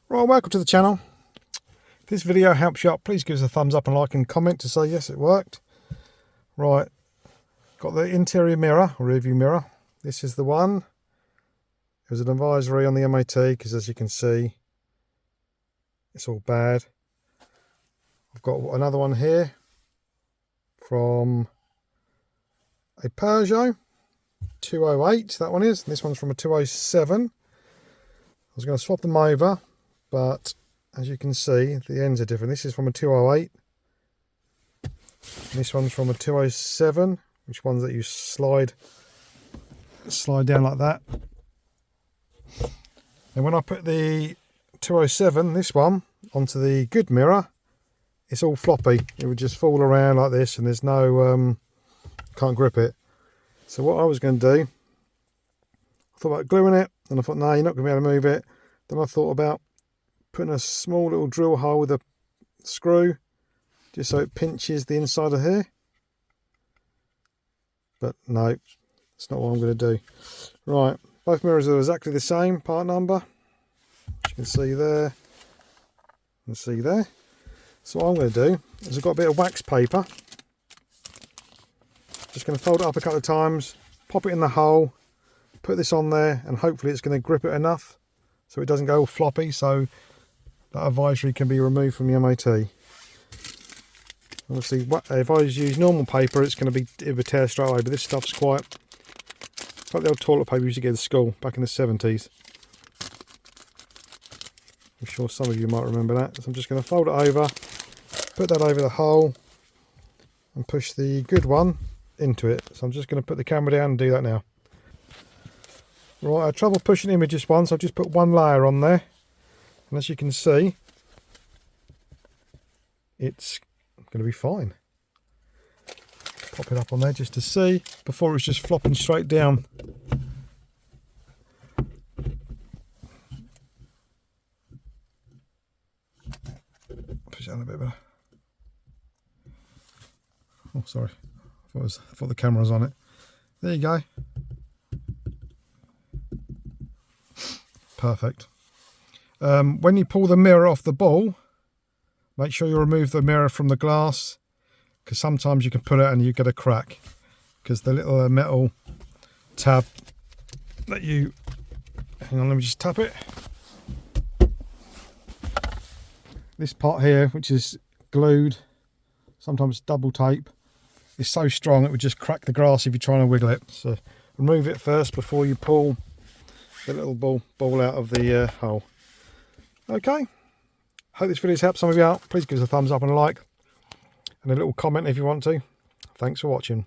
Right, welcome to the channel. If this video helps you out, please give us a thumbs up and like and comment to say yes, it worked. Right, got the interior mirror, or rear view mirror. This is the one. It was an advisory on the MOT because, as you can see, it's all bad. I've got another one here from a Peugeot 208, that one is. This one's from a 207. I was going to swap them over, but as you can see, the ends are different. This is from a 208. This one's from a 207, which ones that you slide down like that. And when I put the 207, this one, onto the good mirror, it's all floppy. It would just fall around like this, and there's no, can't grip it. So what I was going to do, I thought about gluing it, and I thought, no, you're not going to be able to move it. Then I thought about putting a small little drill hole with a screw, just so it pinches the inside of here. But no, it's not what I'm going to do. Right, both mirrors are exactly the same part number, as you can see there and see there. So what I'm going to do is I've got a bit of wax paper. Just going to fold it up a couple of times, pop it in the hole, put this on there, and hopefully it's going to grip it enough so it doesn't go all floppy, so that advisory can be removed from the MOT. Obviously, if I use normal paper, it's going to be, it would tear straight away, but this stuff's quite like the old toilet paper we used to get at school back in the 70s. I'm sure some of you might remember that. So I'm just going to fold it over, put that over the hole, and push the good one into it. So I'm just going to put the camera down and do that now. Right, I had trouble pushing images once, so I've just put one layer on there. And as you can see, it's going to be fine. Pop it up on there just to see. Before it was just flopping straight down. Push it down a bit better. Oh, sorry. I thought the camera was on it. There you go. Perfect. When you pull the mirror off the ball, make sure you remove the mirror from the glass, because sometimes you can put it and you get a crack because the little metal tab that you, hang on, let me just tap it. This part here, which is glued, sometimes double tape, is so strong it would just crack the grass if you're trying to wiggle it. So remove it first before you pull the little ball out of the hole. Okay, hope this video's helped some of you out. Please give us a thumbs up and a like, and a little comment if you want to. Thanks for watching.